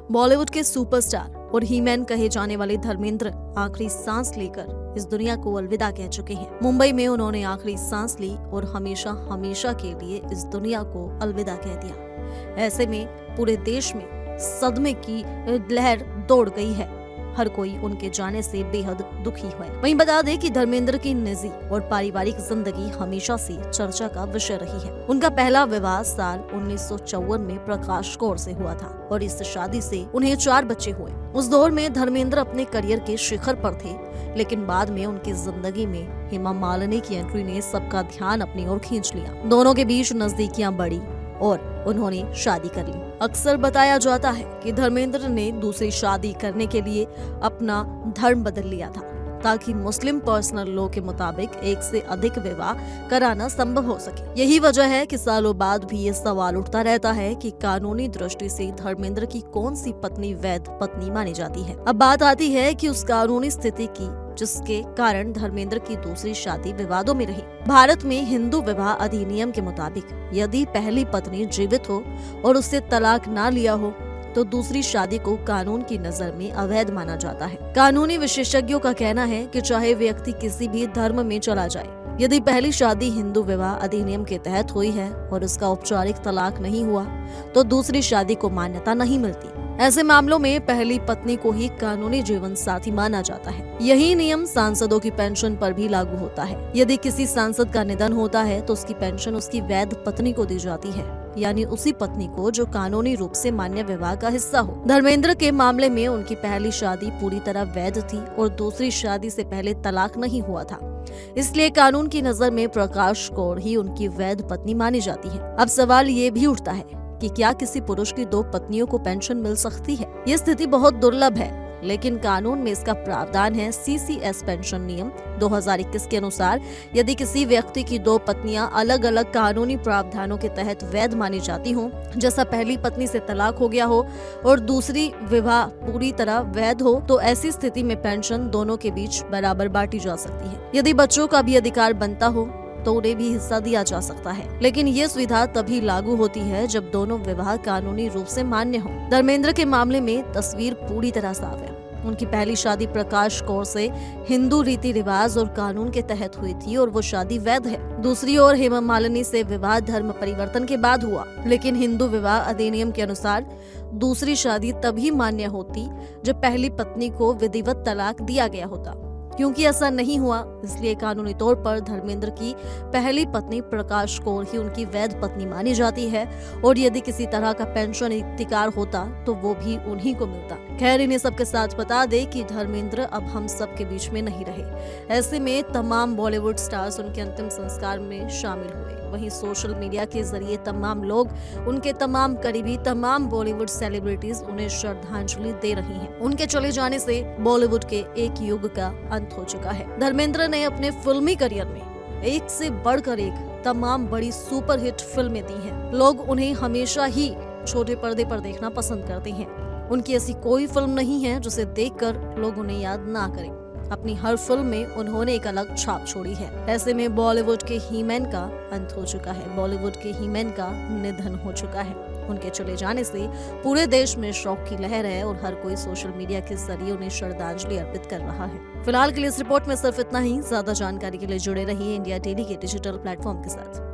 बॉलीवुड के सुपरस्टार और हीमैन कहे जाने वाले धर्मेंद्र आखिरी सांस लेकर इस दुनिया को अलविदा कह चुके हैं। मुंबई में उन्होंने आखिरी सांस ली और हमेशा हमेशा के लिए इस दुनिया को अलविदा कह दिया। ऐसे में पूरे देश में सदमे की लहर दौड़ गई है। हर कोई उनके जाने से बेहद दुखी है। वहीं बता दें कि धर्मेंद्र की निजी और पारिवारिक जिंदगी हमेशा से चर्चा का विषय रही है। उनका पहला विवाह साल 1954 में प्रकाश कौर से हुआ था और इस शादी से उन्हें 4 बच्चे हुए। उस दौर में धर्मेंद्र अपने करियर के शिखर पर थे, लेकिन बाद में उनकी जिंदगी में हेमा मालिनी की एंट्री ने सबका ध्यान अपनी ओर खींच लिया। दोनों के बीच नजदीकियां बढ़ी और उन्होंने शादी कर ली। अक्सर बताया जाता है कि धर्मेंद्र ने दूसरी शादी करने के लिए अपना धर्म बदल लिया था ताकि मुस्लिम पर्सनल लॉ के मुताबिक 1 से अधिक विवाह कराना संभव हो सके। यही वजह है कि सालों बाद भी ये सवाल उठता रहता है कि कानूनी दृष्टि से धर्मेंद्र की कौन सी पत्नी वैध पत्नी मानी जाती है। अब बात आती है कि उस कानूनी स्थिति की जिसके कारण धर्मेंद्र की दूसरी शादी विवादों में रही। भारत में हिंदू विवाह अधिनियम के मुताबिक यदि पहली पत्नी जीवित हो और उससे तलाक ना लिया हो तो दूसरी शादी को कानून की नजर में अवैध माना जाता है। कानूनी विशेषज्ञों का कहना है कि चाहे व्यक्ति किसी भी धर्म में चला जाए, यदि पहली शादी हिंदू विवाह अधिनियम के तहत हुई है और उसका औपचारिक तलाक नहीं हुआ तो दूसरी शादी को मान्यता नहीं मिलती। ऐसे मामलों में पहली पत्नी को ही कानूनी जीवन साथी माना जाता है। यही नियम सांसदों की पेंशन पर भी लागू होता है। यदि किसी सांसद का निधन होता है तो उसकी पेंशन उसकी वैध पत्नी को दी जाती है, यानी उसी पत्नी को जो कानूनी रूप से मान्य विवाह का हिस्सा हो। धर्मेंद्र के मामले में उनकी पहली शादी पूरी तरह वैध थी और दूसरी शादी से पहले तलाक नहीं हुआ था, इसलिए कानून की नजर में प्रकाश कौर ही उनकी वैध पत्नी मानी जाती है। अब सवाल ये भी उठता है कि क्या किसी पुरुष की 2 पत्नियों को पेंशन मिल सकती है? ये स्थिति बहुत दुर्लभ है, लेकिन कानून में इसका प्रावधान है। सीसीएस पेंशन नियम 2021 के अनुसार यदि किसी व्यक्ति की 2 पत्नियां अलग अलग कानूनी प्रावधानों के तहत वैध मानी जाती हों, जैसा पहली पत्नी से तलाक हो गया हो और दूसरी विवाह पूरी तरह वैध हो, तो ऐसी स्थिति में पेंशन दोनों के बीच बराबर बांटी जा सकती है। यदि बच्चों का भी अधिकार बनता हो तो उन्हें भी हिस्सा दिया जा सकता है, लेकिन ये सुविधा तभी लागू होती है जब दोनों विवाह कानूनी रूप से मान्य हो। धर्मेंद्र के मामले में तस्वीर पूरी तरह साफ है। उनकी पहली शादी प्रकाश कौर से हिंदू रीति रिवाज और कानून के तहत हुई थी और वो शादी वैध है। दूसरी ओर हेमा मालिनी से विवाह धर्म परिवर्तन के बाद हुआ, लेकिन हिंदू विवाह अधिनियम के अनुसार दूसरी शादी तभी मान्य होती जब पहली पत्नी को विधिवत तलाक दिया गया होता। क्योंकि ऐसा नहीं हुआ, इसलिए कानूनी तौर पर धर्मेंद्र की पहली पत्नी प्रकाश कौर ही उनकी वैध पत्नी मानी जाती है और यदि किसी तरह का पेंशन अधिकार होता तो वो भी उन्हीं को मिलता। खैर, इन्हें सबके साथ बता दे कि धर्मेंद्र अब हम सब के बीच में नहीं रहे। ऐसे में तमाम बॉलीवुड स्टार्स उनके अंतिम संस्कार में शामिल हुए। वहीं सोशल मीडिया के जरिए तमाम लोग, उनके तमाम करीबी, तमाम बॉलीवुड सेलिब्रिटीज उन्हें श्रद्धांजलि दे रही हैं। उनके चले जाने से बॉलीवुड के एक युग का अंत हो चुका है। धर्मेंद्र ने अपने फिल्मी करियर में एक से बढ़कर एक तमाम बड़ी सुपरहिट फिल्में दी हैं। लोग उन्हें हमेशा ही छोटे पर्दे पर देखना पसंद करते हैं। उनकी ऐसी कोई फिल्म नहीं है जिसे देखकर लोग उन्हें याद ना करें। अपनी हर फिल्म में उन्होंने एक अलग छाप छोड़ी है। ऐसे में बॉलीवुड के हीमैन का अंत हो चुका है। बॉलीवुड के हीमैन का निधन हो चुका है। उनके चले जाने से पूरे देश में शोक की लहर है और हर कोई सोशल मीडिया के जरिए उन्हें श्रद्धांजलि अर्पित कर रहा है। फिलहाल के लिए इस रिपोर्ट में सिर्फ इतना ही। ज्यादा जानकारी के लिए जुड़े रहिए इंडिया डेली के डिजिटल प्लेटफॉर्म के साथ।